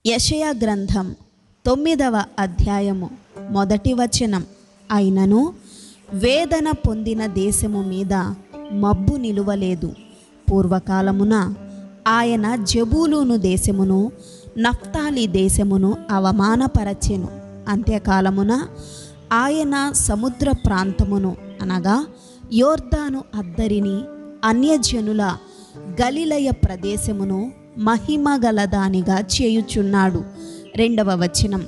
యెషయా గ్రంథం 9వ అధ్యాయము 1వ వచనం. అయినను వేదన పొందిన దేశము మీద మబ్బు నిలువలేదు. పూర్వకాలమున ఆయన జెబూలూను దేశమును నఫ్తాలి దేశమును అవమానపరచెను. అంత్యకాలమున ఆయన సముద్ర ప్రాంతమును అనగా యోర్దాను అద్దరిని, అన్యజనుల గలిలయ ప్రదేశమును మహిమగలదానిగా చేయుచున్నాడు. 2వ వచనం.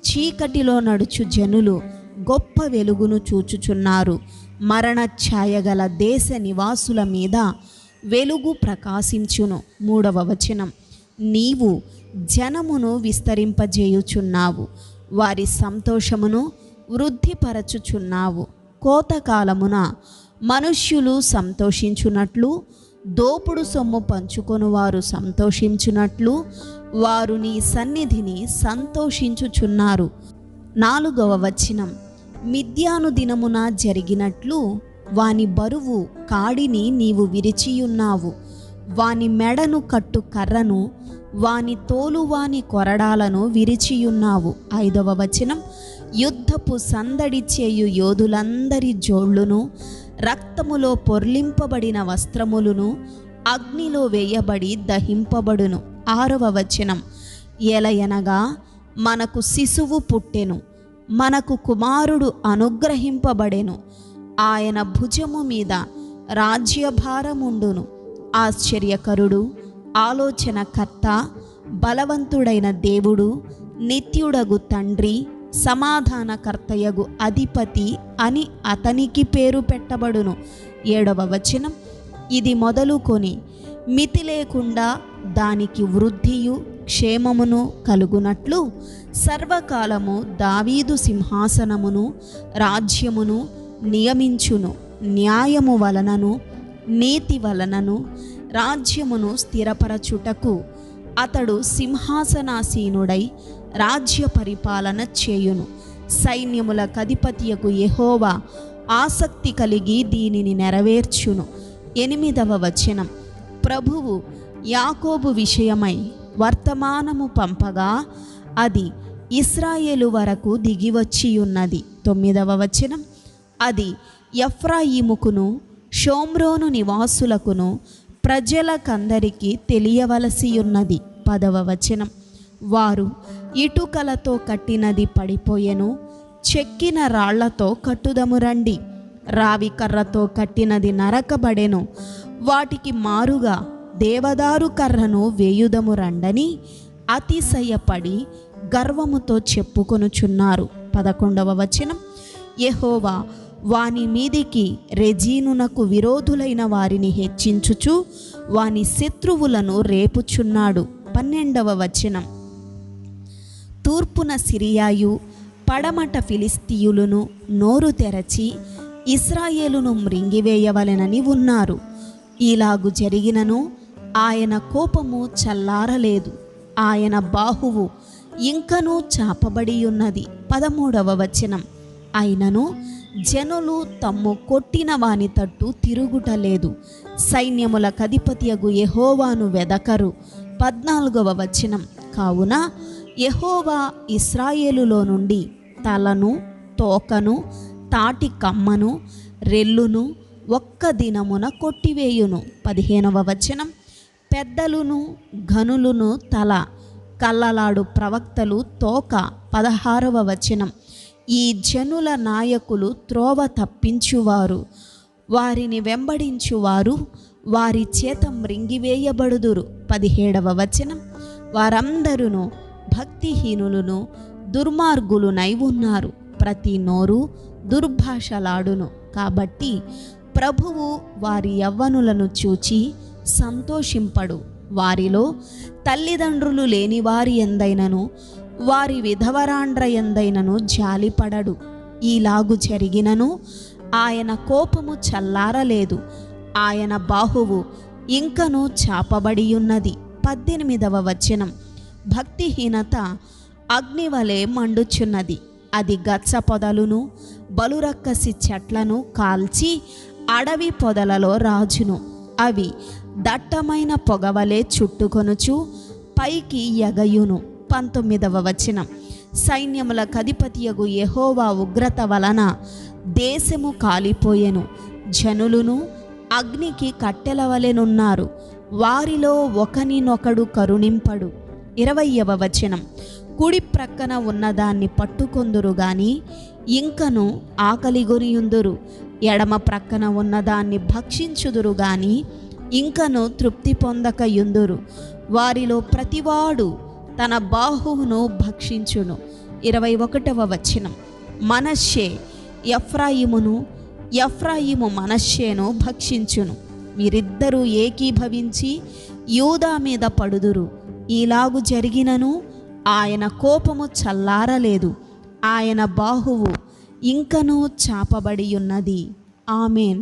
చీకటిలో నడుచు జనులు గొప్ప వెలుగును చూచుచున్నారు. మరణ ఛాయగల దేశ నివాసుల మీద వెలుగు ప్రకాశించును. 3వ వచనం. నీవు జనమును విస్తరింపజేయుచున్నావు, వారి సంతోషమును వృద్ధిపరచుచున్నావు. కోతకాలమున మనుష్యులు సంతోషించున్నట్లు, దోపుడు సొమ్ము పంచుకొనువారు సంతోషించున్నట్లు వారు నీ సన్నిధిని సంతోషించుచున్నారు. 4వ వచనం. మిద్యాను దినమున జరిగినట్లు వాని బరువు కాడిని నీవు విరిచియున్నావు, వాని మెడను కట్టు కర్రను, వాని తోలు వాని కొరడాలను విరిచియున్నావు. 5వ వచనం. యుద్ధపు సందడి చేయు యోధులందరి జోళ్లును, రక్తములో పొర్లింపబడిన వస్త్రములను అగ్నిలో వేయబడి దహింపబడును. 6వ వచనం. ఎలయనగా మనకు శిశువు పుట్టెను, మనకు కుమారుడు అనుగ్రహింపబడెను, ఆయన భుజము మీద రాజ్యభారముండును. ఆశ్చర్యకరుడు, ఆలోచనకర్త, బలవంతుడైన దేవుడు, నిత్యుడగు తండ్రి, సమాధానకర్తయగు అధిపతి అని అతనికి పేరు పెట్టబడును. 7వ వచనం. ఇది మొదలుకొని మితి లేకుండా దానికి వృద్ధియు క్షేమమును కలుగునట్లు సర్వకాలము దావీదు సింహాసనమును రాజ్యమును నియమించును. న్యాయము వలనను నీతి వలనను రాజ్యమును స్థిరపరచుటకు అతడు సింహాసనాసీనుడై రాజ్య పరిపాలన చేయును. సైన్యముల కధిపతియకు యెహోవా ఆసక్తి కలిగి దీనిని నెరవేర్చును. 8వ వచనం. ప్రభువు యాకోబు విషయమై వర్తమానము పంపగా అది ఇశ్రాయేలు వరకు దిగివచ్చియున్నది. 9వ వచనం. అది ఎఫ్రాయిముకును షోమ్రోను నివాసులకును ప్రజలకందరికీ తెలియవలసియున్నది. 10వ వచనం. వారు ఇటుకలతో కట్టినది పడిపోయెను, చెక్కిన రాళ్లతో కట్టుదము రండి, రావి కర్రతో కట్టినది నరకబడెను, వాటికి మారుగా దేవదారు కర్రను వేయుదము రండని అతిశయపడి గర్వముతో చెప్పుకొనుచున్నారు. 11వ వచనం. యెహోవా వాని మీదికి రెజీనునకు విరోధులైన వారిని హెచ్చించుచు వాని శత్రువులను రేపుచున్నాడు. 12వ వచనం. తూర్పున సిరియాయు, పడమట ఫిలిస్తీయులను నోరు తెరచి ఇశ్రాయేలును మృంగివేయవలెనని ఉన్నారు. ఇలాగు జరిగినను ఆయన కోపము చల్లారలేదు, ఆయన బాహువు ఇంకనూ చాపబడి ఉన్నది. 13వ వచనం. అయినను జనులు తమ్ము కొట్టిన వాని తట్టు తిరుగుటలేదు, సైన్యముల కధిపతియగు యెహోవాను వెదకరు. 14వ వచనం. కావున యెహోవా ఇశ్రాయేలులో నుండి తలను, తోకను, తాటి కమ్మను, రెల్లును ఒక్క దినమున కొట్టివేయును. 15వ వచనం. పెద్దలును ఘనులును తల, కల్లలాడు ప్రవక్తలు తోక. 16వ వచనం. ఈ జనుల నాయకులు త్రోవ తప్పించువారు, వారిని వెంబడించువారు వారి చేత మృంగివేయబడుదురు. 17వ వచనం. వారందరూ భక్తిహీనులను దుర్మార్గులునై ఉన్నారు, ప్రతి నోరు దుర్భాషలాడును. కాబట్టి ప్రభువు వారి యవ్వనులను చూచి సంతోషింపడు, వారిలో తల్లిదండ్రులు లేని వారి ఎందైనను వారి విధవరాండ్ర ఎందైనను జాలిపడడు. ఈలాగు జరిగినను ఆయన కోపము చల్లారలేదు, ఆయన బాహువు ఇంకనూ చాపబడియున్నది. 18వ వచనం. భక్తిహీనత అగ్నివలే మండుచున్నది, అది గచ్చ పొదలును బలురక్కసి చెట్లను కాల్చి అడవి పొదలలో రాజును. అవి దట్టమైన పొగవలే చుట్టుకొనుచు పైకి ఎగయును. 19వ వచనం. సైన్యములకు అధిపతియగు యెహోవా ఉగ్రత వలన దేశము కాలిపోయెను, జనులును అగ్నికి కట్టెల వలెనున్నారు, వారిలో ఒకనినొకడు కరుణింపడు. 20వ వచనం. కుడి ప్రక్కన ఉన్నదాన్ని పట్టుకొందురు గాని ఇంకను ఆకలిగొనియుందురు, ఎడమ ప్రక్కన ఉన్నదాన్ని భక్షించుదురు గాని ఇంకను తృప్తి పొందకయుందురు, వారిలో ప్రతివాడు తన బాహువును భక్షించును. 21వ వచనం. మనష్షే ఎఫ్రాయిమును, ఎఫ్రాయిము మనష్షేను భక్షించును, మీరిద్దరూ ఏకీభవించి యూదా మీద పడుదురు. ఈలాగు జరిగినను ఆయన కోపము చల్లారలేదు, ఆయన బాహువు ఇంకనూ చాపబడి ఉన్నది. ఆమేన్.